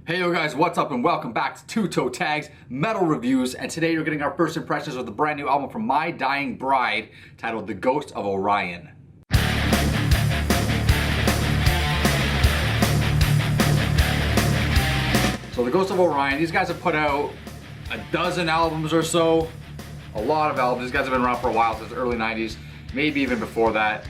Hey yo guys, what's up and welcome back to Toe Tags Metal Reviews, and today you're getting our first impressions of the brand new album from My Dying Bride titled The Ghost of Orion. So The Ghost of Orion, these guys have put out a dozen albums or so, a lot of albums. These guys have been around for a while, since the early 90s, maybe even before that.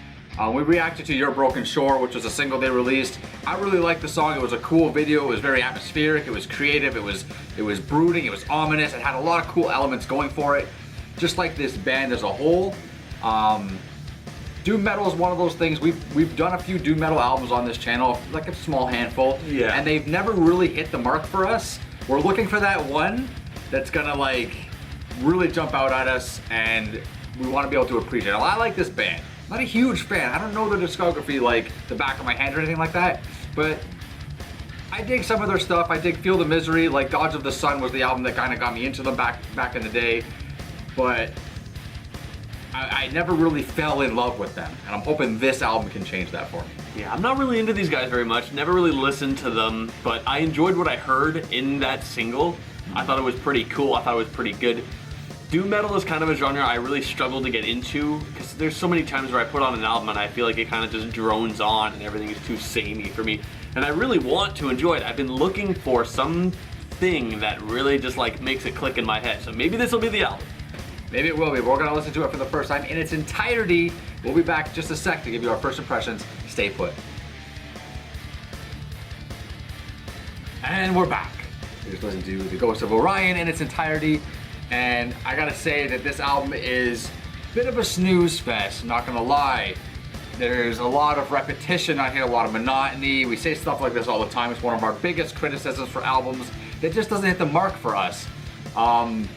We reacted to Your Broken Shore, which was a single they released. I really liked the song. It was a cool video. It was very atmospheric. It was creative. It was brooding. It was ominous. It had a lot of cool elements going for it. Just like this band as a whole. Doom metal is one of those things. We've done a few doom metal albums on this channel, like a small handful. Yeah. And they've never really hit the mark for us. We're looking for that one that's gonna like really jump out at us, and we want to be able to appreciate it. I like this band. Not a huge fan. I don't know their discography like the back of my hand or anything like that, but I dig some of their stuff. I dig Feel the Misery. Like Gods of the Sun was the album that kind of got me into them back in the day, but I never really fell in love with them, and I'm hoping this album can change that for me. Yeah, I'm not really into these guys very much. Never really listened to them, but I enjoyed what I heard in that single. I thought it was pretty cool. I thought it was pretty good. Doom metal is kind of a genre I really struggle to get into because there's so many times where I put on an album and I feel like it kind of just drones on and everything is too samey for me. And I really want to enjoy it. I've been looking for something that really just like makes it click in my head. So maybe this will be the album. Maybe it will be. We're going to listen to it for the first time in its entirety. We'll be back in just a sec to give you our first impressions. Stay put. And we're back. We just listened to The Ghost of Orion in its entirety. And I gotta say that this album is a bit of a snooze fest, not gonna lie. There's a lot of repetition on here, a lot of monotony. We say stuff like this all the time. It's one of our biggest criticisms for albums that just doesn't hit the mark for us. One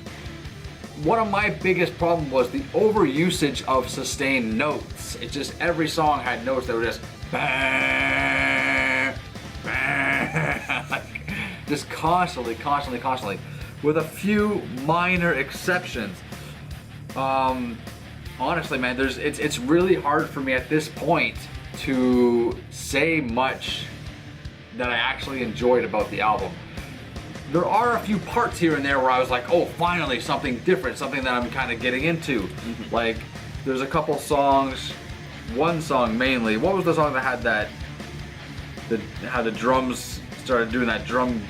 of my biggest problems was the overusage of sustained notes. It just, every song had notes that were just bah, bah, like, just constantly. With a few minor exceptions. Honestly, man, it's really hard for me at this point to say much that I actually enjoyed about the album. There are a few parts here and there where I was like, oh, finally something different, something that I'm kind of getting into. Like, there's a couple songs, one song mainly. What was the song that had how the drums started doing that drum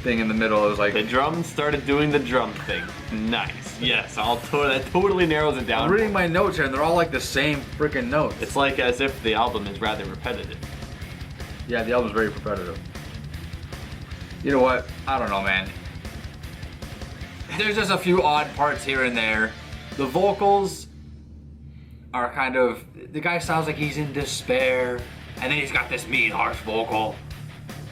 thing in the middle? It was like the drums started doing the drum thing. Nice. Yes, that totally narrows it down. I'm reading my notes here and they're all like the same freaking notes. It's like as if the album is rather repetitive. Yeah, the album's very repetitive. You know what? I don't know, man. There's just a few odd parts here and there. The vocals are kind of, the guy sounds like he's in despair, and then he's got this mean, harsh vocal.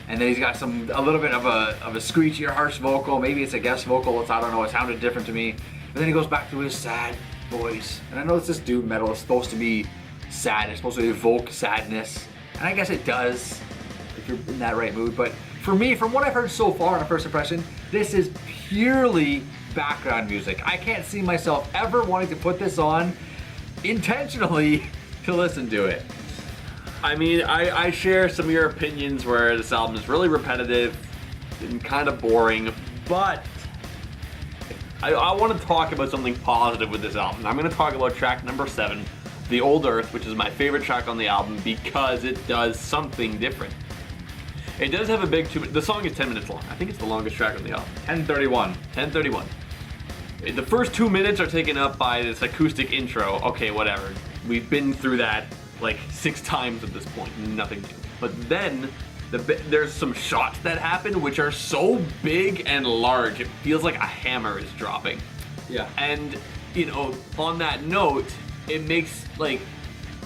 And then he's got a little bit of a screechier, harsh vocal. Maybe it's a guest vocal. I don't know. It sounded different to me. But then he goes back to his sad voice. And I know it's this doom metal. It's supposed to be sad. It's supposed to evoke sadness. And I guess it does if you're in that right mood. But for me, from what I've heard so far in a first impression, this is purely background music. I can't see myself ever wanting to put this on intentionally to listen to it. I mean, I share some of your opinions where this album is really repetitive and kind of boring, but I want to talk about something positive with this album. I'm going to talk about track number 7, The Old Earth, which is my favorite track on the album because it does something different. It does have a big the song is 10 minutes long. I think it's the longest track on the album. 10:31. The first 2 minutes are taken up by this acoustic intro. Okay, whatever. We've been through that like 6 times at this point, nothing new. But then there's some shots that happen which are so big and large, it feels like a hammer is dropping. Yeah. And, you know, on that note, it makes, like,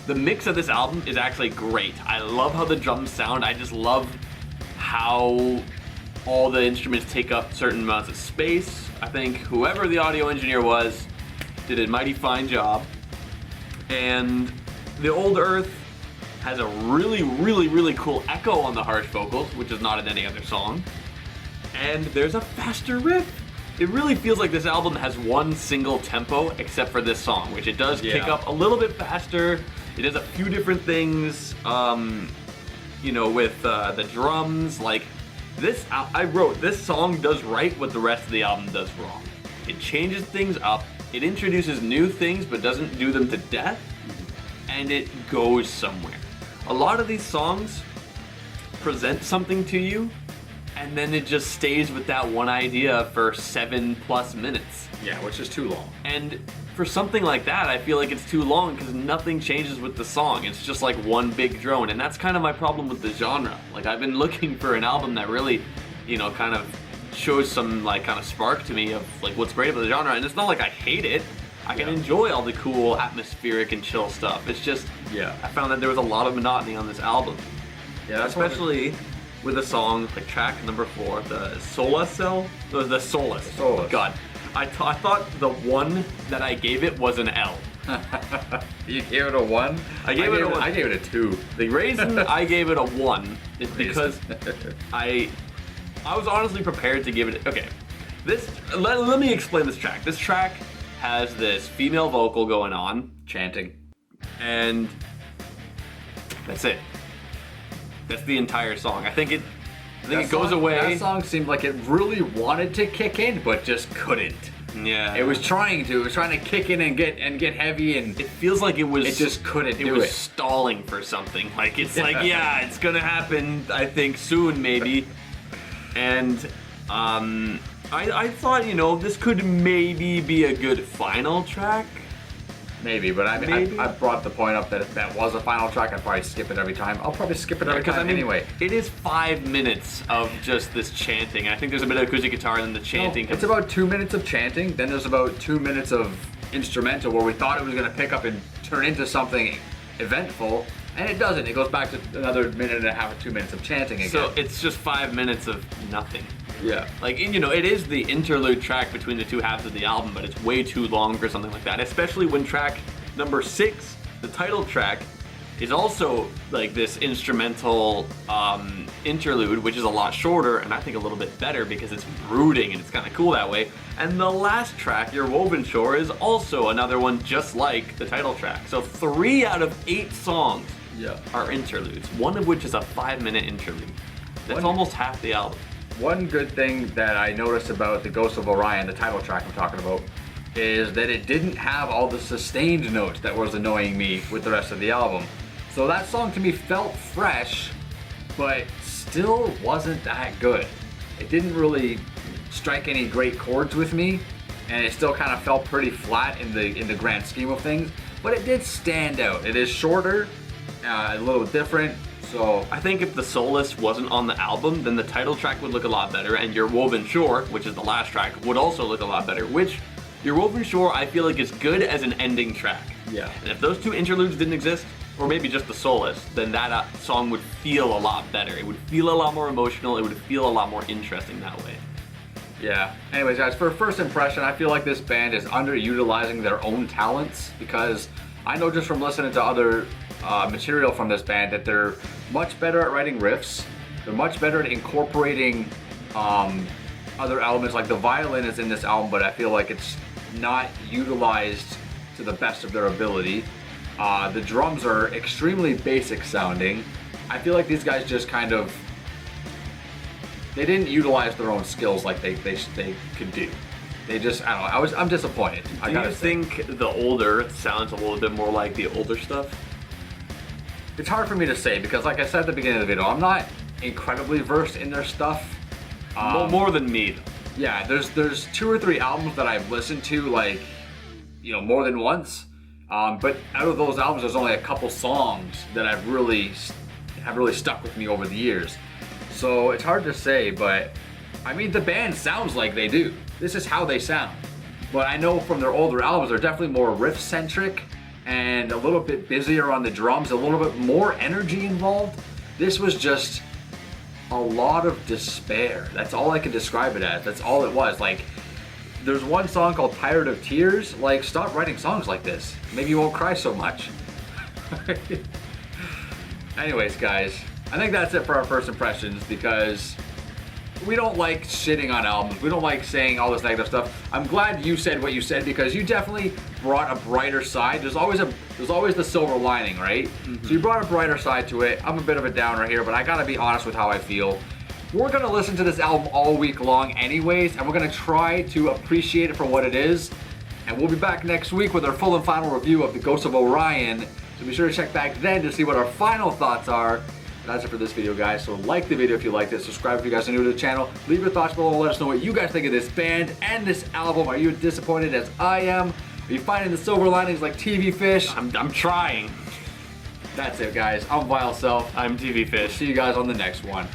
the mix of this album is actually great. I love how the drums sound. I just love how all the instruments take up certain amounts of space. I think whoever the audio engineer was did a mighty fine job. And The Old Earth has a really cool echo on the harsh vocals, which is not in any other song. And there's a faster riff. It really feels like this album has one single tempo, except for this song, which it does kick up a little bit faster. It does a few different things, you know, with the drums. Like, I wrote, this song does right what the rest of the album does wrong. It changes things up, it introduces new things but doesn't do them to death, and it goes somewhere. A lot of these songs present something to you, and then it just stays with that one idea for 7+ minutes. Yeah, which is too long. And for something like that, I feel like it's too long because nothing changes with the song. It's just like one big drone, and that's kind of my problem with the genre. Like, I've been looking for an album that really, you know, kind of shows some like kind of spark to me of like what's great about the genre, and it's not like I hate it. I can enjoy all the cool atmospheric and chill stuff. It's just, I found that there was a lot of monotony on this album. Yeah, especially with a song like track number 4, the Solace Cell, the Solace. Solace. God, I thought the 1 that I gave it was an L. You gave it a 1? I gave it a 1. I gave it a 2. The reason I gave it a 1 is because I was honestly prepared to give it. Okay, let me explain this track. This track has this female vocal going on, chanting, and that's it. That's the entire song. I think it goes away. That song seemed like it really wanted to kick in, but just couldn't. Yeah. It was trying to. It was trying to kick in and get heavy, and it feels like it just couldn't do it. It was stalling for something. Like, it's like, yeah, it's gonna happen, I think, soon, maybe. And I thought, you know, this could maybe be a good final track. Maybe, but I brought the point up that if that was a final track, I'd probably skip it every time. I'll probably skip it every time anyway. It is 5 minutes of just this chanting. I think there's a bit of acoustic guitar and then the chanting. No, it's about 2 minutes of chanting, then there's about 2 minutes of instrumental where we thought it was going to pick up and turn into something eventful, and it doesn't. It goes back to another minute and a half or 2 minutes of chanting again. So it's just 5 minutes of nothing. Yeah. Like, you know, it is the interlude track between the two halves of the album, but it's way too long for something like that, especially when track number 6, the title track, is also like this instrumental interlude, which is a lot shorter and I think a little bit better because it's brooding and it's kind of cool that way. And the last track, Your Woven Shore, is also another one just like the title track. So 3 out of 8 songs are interludes, one of which is a 5-minute interlude. That's almost half the album. One good thing that I noticed about The Ghost of Orion, the title track I'm talking about, is that it didn't have all the sustained notes that was annoying me with the rest of the album. So that song to me felt fresh, but still wasn't that good. It didn't really strike any great chords with me, and it still kind of felt pretty flat in the grand scheme of things, but it did stand out. It is shorter, a little different. So I think if the Solace wasn't on the album, then the title track would look a lot better, and Your Woven Shore, which is the last track, would also look a lot better, which Your Woven Shore I feel like is good as an ending track. Yeah. And if those 2 interludes didn't exist, or maybe just the Solace, then that song would feel a lot better. It would feel a lot more emotional, it would feel a lot more interesting that way. Yeah. Anyways, guys, for first impression, I feel like this band is underutilizing their own talents, because I know just from listening to other material from this band that they're much better at writing riffs. They're much better at incorporating other elements. Like the violin is in this album, but I feel like it's not utilized to the best of their ability. The drums are extremely basic sounding. I feel like these guys just kind of, they didn't utilize their own skills like they could do. They just, I don't know, I'm disappointed. Do you think the older sounds a little bit more like the older stuff? It's hard for me to say because, like I said at the beginning of the video, I'm not incredibly versed in their stuff. More than me, though. Yeah, there's 2 or 3 albums that I've listened to, like, you know, more than once. But out of those albums, there's only a couple songs that have really stuck with me over the years. So it's hard to say, but I mean, the band sounds like they do. This is how they sound. But I know from their older albums, they're definitely more riff-centric and a little bit busier on the drums, a little bit more energy involved. This was just a lot of despair. That's all I can describe it as. That's all it was. Like, there's one song called Tired of Tears. Like, stop writing songs like this. Maybe you won't cry so much. Anyways, guys, I think that's it for our first impressions, because we don't like shitting on albums. We don't like saying all this negative stuff. I'm glad you said what you said, because you definitely brought a brighter side. There's always the silver lining, right? Mm-hmm. So you brought a brighter side to it. I'm a bit of a downer here, but I gotta be honest with how I feel. we're gonna listen to this album all week long anyways, and we're gonna try to appreciate it for what it is. And we'll be back next week with our full and final review of The Ghost of Orion. So be sure to check back then to see what our final thoughts are. That's it for this video, guys. So like the video if you liked it, subscribe if you guys are new to the channel, leave your thoughts below and let us know what you guys think of this band and this album. Are you disappointed as I am? Are you finding the silver linings like TV Fish? I'm trying. That's it, guys. I'm Vile Self. I'm TV Fish. See you guys on the next one.